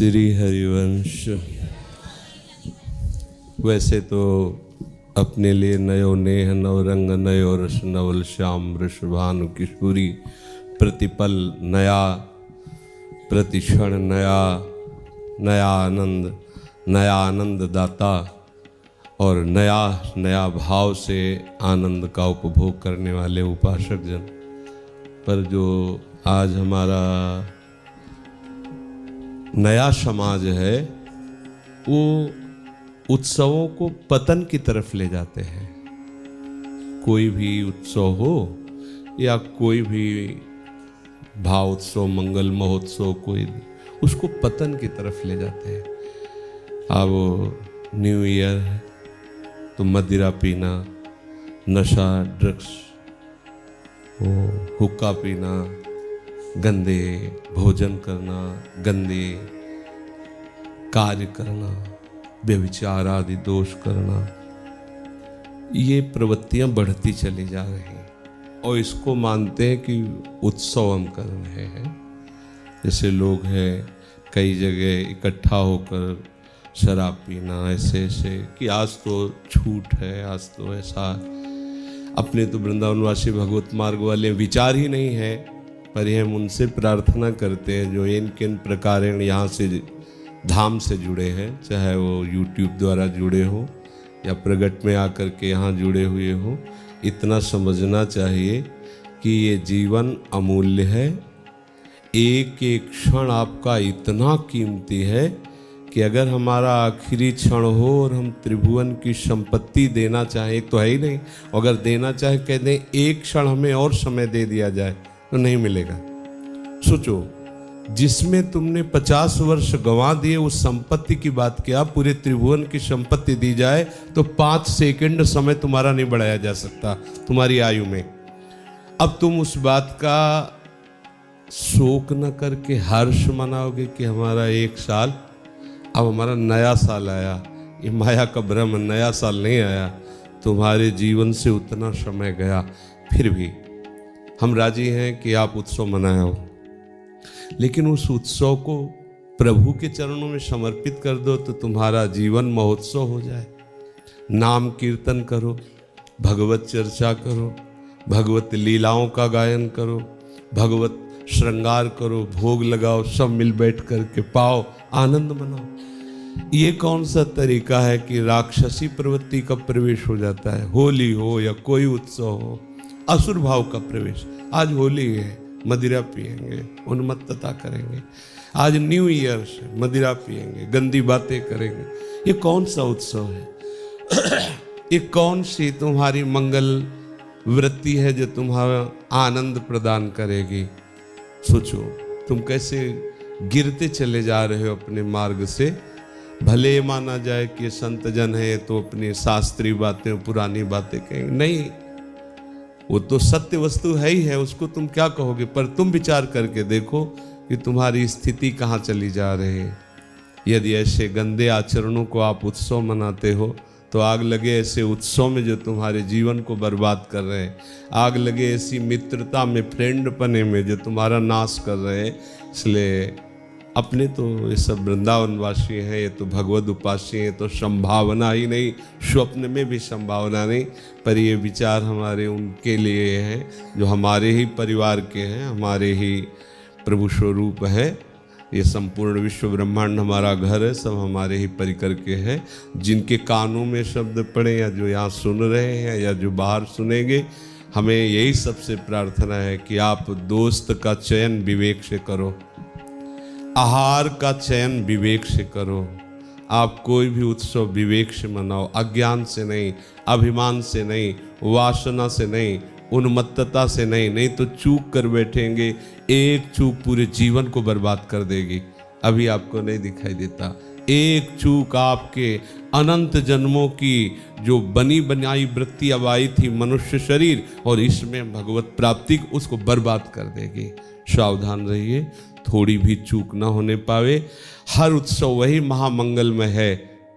श्री हरिवंश। वैसे तो अपने लिए नयो नेह नवरंग नयो रस नवल श्याम वृषभानु किशोरी, प्रतिपल नया, प्रतिक्षण नया, नया आनंद दाता और नया नया भाव से आनंद का उपभोग करने वाले उपासक जन। पर जो आज हमारा नया समाज है वो उत्सवों को पतन की तरफ ले जाते हैं। कोई भी उत्सव हो या कोई भी भाव उत्सव, मंगल महोत्सव, कोई भी उसको पतन की तरफ ले जाते हैं। अब न्यू ईयर है तो मदिरा पीना, नशा, ड्रग्स, हुक्का पीना, गंदे भोजन करना, गंदे कार्य करना, व्यभिचार आदि दोष करना, ये प्रवृत्तियां बढ़ती चली जा रही हैं और इसको मानते हैं कि उत्सव हम कर रहे हैं। जैसे लोग हैं कई जगह इकट्ठा होकर शराब पीना, ऐसे ऐसे कि आज तो छूट है, आज तो ऐसा। अपने तो वृंदावनवासी भगवत मार्ग वाले विचार ही नहीं है, पर हम उनसे प्रार्थना करते हैं जो इन किन प्रकार यहाँ से धाम से जुड़े हैं, चाहे वो यूट्यूब द्वारा जुड़े हो या प्रगट में आकर के यहाँ जुड़े हुए हो। इतना समझना चाहिए कि ये जीवन अमूल्य है। एक एक क्षण आपका इतना कीमती है कि अगर हमारा आखिरी क्षण हो और हम त्रिभुवन की संपत्ति देना चाहें, तो है ही नहीं, अगर देना चाहे कह दें एक क्षण हमें और समय दे दिया जाए तो नहीं मिलेगा। सोचो, जिसमें तुमने 50 वर्ष गंवा दिए उस संपत्ति की बात किया, पूरे त्रिभुवन की संपत्ति दी जाए तो 5 सेकंड समय तुम्हारा नहीं बढ़ाया जा सकता तुम्हारी आयु में। अब तुम उस बात का शोक न करके हर्ष मनाओगे कि हमारा 1 साल, अब हमारा नया साल आया। ये माया का भ्रम, नया साल नहीं आया, तुम्हारे जीवन से उतना समय गया। फिर भी हम राजी हैं कि आप उत्सव मनाए हो, लेकिन उस उत्सव को प्रभु के चरणों में समर्पित कर दो तो तुम्हारा जीवन महोत्सव हो जाए। नाम कीर्तन करो, भगवत चर्चा करो, भगवत लीलाओं का गायन करो, भगवत श्रृंगार करो, भोग लगाओ, सब मिल बैठ करके पाओ, आनंद मनाओ। ये कौन सा तरीका है कि राक्षसी प्रवृत्ति का प्रवेश हो जाता है? होली हो या कोई उत्सव हो, असुर भाव का प्रवेश। आज होली है, मदिरा पिएंगे, उन्मत्तता करेंगे। आज न्यू ईयर है, मदिरा पिएंगे, गंदी बातें करेंगे। ये कौन सा उत्सव है? ये कौन सी तुम्हारी मंगल वृत्ति है जो तुम्हारा आनंद प्रदान करेगी? सोचो, तुम कैसे गिरते चले जा रहे हो अपने मार्ग से। भले माना जाए कि संत जन है तो अपनी शास्त्रीय बातें, पुरानी बातें कहेंगे, नहीं, वो तो सत्य वस्तु है ही है, उसको तुम क्या कहोगे। पर तुम विचार करके देखो कि तुम्हारी स्थिति कहाँ चली जा रही है। यदि ऐसे गंदे आचरणों को आप उत्सव मनाते हो तो आग लगे ऐसे उत्सव में जो तुम्हारे जीवन को बर्बाद कर रहे हैं। आग लगे ऐसी मित्रता में, फ्रेंड पने में जो तुम्हारा नाश कर रहे हैं। इसलिए अपने तो ये सब वृंदावनवासी हैं, ये तो भगवद उपासी हैं, तो संभावना ही नहीं, स्वप्न में भी संभावना नहीं। पर ये विचार हमारे उनके लिए हैं जो हमारे ही परिवार के हैं, हमारे ही प्रभु स्वरूप हैं। ये संपूर्ण विश्व ब्रह्मांड हमारा घर है, सब हमारे ही परिकर के हैं। जिनके कानों में शब्द पड़े या जो यहाँ सुन रहे हैं या जो बाहर सुनेंगे, हमें यही सबसे प्रार्थना है कि आप दोस्त का चयन विवेक से करो, आहार का चयन विवेक से करो। आप कोई भी उत्सव विवेक से मनाओ, अज्ञान से नहीं, अभिमान से नहीं, वासना से नहीं, उन्मत्तता से नहीं। नहीं तो चूक कर बैठेंगे, एक चूक पूरे जीवन को बर्बाद कर देगी। अभी आपको नहीं दिखाई देता, एक चूक आपके अनंत जन्मों की जो बनी बनाई वृत्ति अब आई थी मनुष्य शरीर और इसमें भगवत प्राप्ति, उसको बर्बाद कर देगी। सावधान रहिए, थोड़ी भी चूक ना होने पावे। हर उत्सव वही महामंगल में है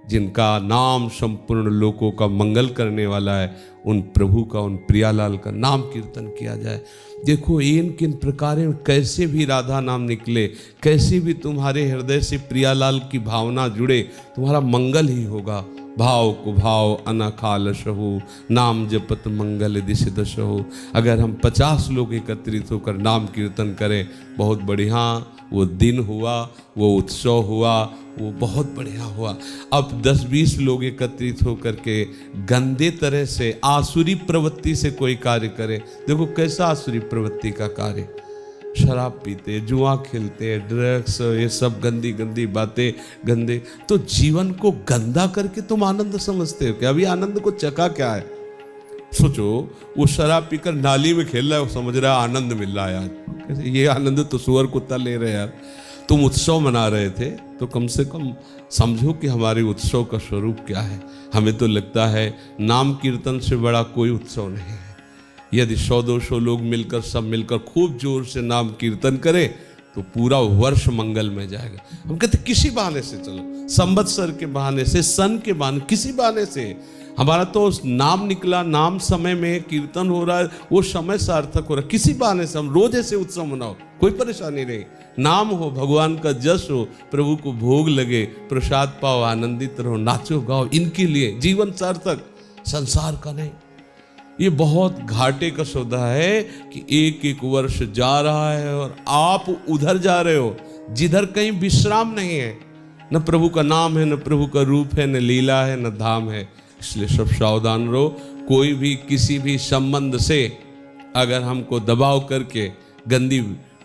जिनका नाम संपूर्ण लोकों का मंगल करने वाला है, उन प्रभु का, उन प्रियालाल का नाम कीर्तन किया जाए। देखो इन किन प्रकार कैसे भी राधा नाम निकले, कैसे भी तुम्हारे हृदय से प्रियालाल की भावना जुड़े, तुम्हारा मंगल ही होगा। भाव को भाव अनखालशहु, नाम जपत मंगल दिश दशहु। अगर हम 50 लोग एकत्रित होकर नाम कीर्तन करें, बहुत बढ़िया वो दिन हुआ, वो उत्सव हुआ, वो बहुत बढ़िया हुआ। अब 10-20 लोग एकत्रित होकर के गंदे तरह से आसुरी प्रवृत्ति से कोई कार्य करे, देखो कैसा आसुरी प्रवृत्ति का कार्य, शराब पीते, जुआ खेलते, ड्रग्स, ये सब गंदी गंदी बातें, गंदे। तो जीवन को गंदा करके तुम आनंद समझते हो क्या? अभी आनंद को चखा क्या है? सोचो, वो शराब पीकर नाली में खेल रहा है, वो समझ रहा है आनंद मिल रहा है यार। ये आनंद तो सुअर कुत्ता ले रहे यार। तुम उत्सव मना रहे थे तो कम से कम समझो कि हमारे उत्सव का स्वरूप क्या है। हमें तो लगता है नाम कीर्तन से बड़ा कोई उत्सव नहीं है। यदि 100-200 लोग मिलकर, सब मिलकर खूब जोर से नाम कीर्तन करें तो पूरा वर्ष मंगल में जाएगा। हम कहते किसी बहाने से चलो, संवत्सर के बहाने से, सन के बहाने, किसी बहाने से हमारा तो नाम निकला, नाम समय में कीर्तन हो रहा है, वो समय सार्थक हो रहा है, किसी बहाने से हम रोज ऐसे उत्सव मनाओ, कोई परेशानी नहीं। नाम हो, भगवान का जश हो, प्रभु को भोग लगे, प्रसाद पाओ, आनंदित रहो, नाचो गाओ, इनके लिए जीवन सार्थक, संसार का नहीं। ये बहुत घाटे का सौदा है कि एक एक वर्ष जा रहा है और आप उधर जा रहे हो जिधर कहीं विश्राम नहीं है। न प्रभु का नाम है, न प्रभु का रूप है, न लीला है, न धाम है। इसलिए सब सावधान रहो। कोई भी किसी भी संबंध से अगर हमको दबाव करके गंदी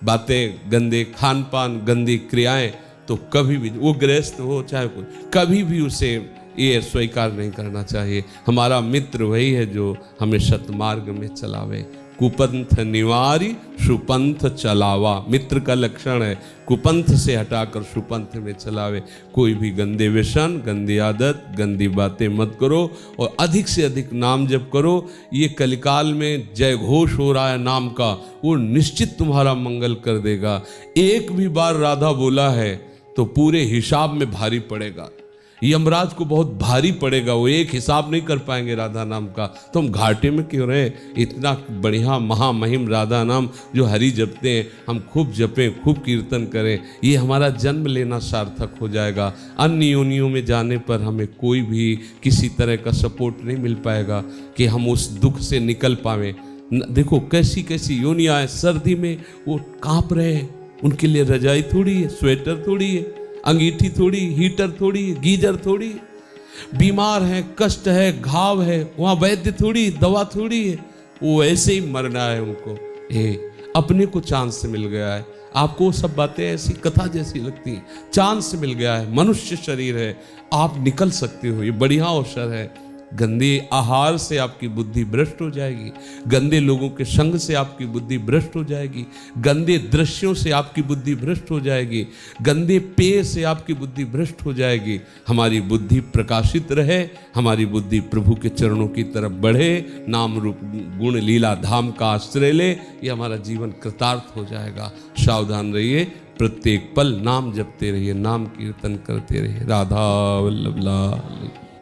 बातें, गंदे खान पान, गंदी क्रियाएं, तो कभी भी वो गृहस्थ हो चाहे कोई, कभी भी उसे ये स्वीकार नहीं करना चाहिए। हमारा मित्र वही है जो हमें सतमार्ग में चलावे। कुपंथ निवारी सुपंथ चलावा, मित्र का लक्षण है। कुपंथ से हटाकर सुपंथ में चलावे। कोई भी गंदे व्यसन, गंदी आदत, गंदी बातें मत करो और अधिक से अधिक नाम जप करो। ये कलिकाल में जय घोष हो रहा है नाम का, वो निश्चित तुम्हारा मंगल कर देगा। एक भी बार राधा बोला है तो पूरे हिसाब में भारी पड़ेगा, यमराज को बहुत भारी पड़ेगा। वो एक हिसाब नहीं कर पाएंगे राधा नाम का। तो हम घाटे में क्यों रहे? इतना बढ़िया महामहिम राधा नाम जो हरि जपते हैं, हम खूब जपें, खूब कीर्तन करें, ये हमारा जन्म लेना सार्थक हो जाएगा। अन्य योनियों में जाने पर हमें कोई भी किसी तरह का सपोर्ट नहीं मिल पाएगा कि हम उस दुख से निकल पाएं। देखो कैसी कैसी योनियाँ हैं, सर्दी में वो काँप रहे हैं, उनके लिए रजाई थोड़ी है, स्वेटर थोड़ी है, अंगीठी थोड़ी, हीटर थोड़ी, गीजर थोड़ी, बीमार है, कष्ट है, घाव है, वहाँ वैद्य थोड़ी, दवा थोड़ी है, वो ऐसे ही मरना है उनको। अपने को चांस से मिल गया है। आपको सब बातें ऐसी कथा जैसी लगती हैं, चांस से मिल गया है, मनुष्य शरीर है, आप निकल सकते हो, ये बढ़िया अवसर है। गंदे आहार से आपकी बुद्धि भ्रष्ट हो जाएगी, गंदे लोगों के संग से आपकी बुद्धि भ्रष्ट हो जाएगी, गंदे दृश्यों से आपकी बुद्धि भ्रष्ट हो जाएगी, गंदे पेय से आपकी बुद्धि भ्रष्ट हो जाएगी। हमारी बुद्धि प्रकाशित रहे, हमारी बुद्धि प्रभु के चरणों की तरफ बढ़े, नाम रूप गुण लीला धाम का आश्रय ले, ये हमारा जीवन कृतार्थ हो जाएगा। सावधान रहिए, प्रत्येक पल नाम जपते रहिए, नाम कीर्तन करते रहिए। राधा वल्लभ लाल।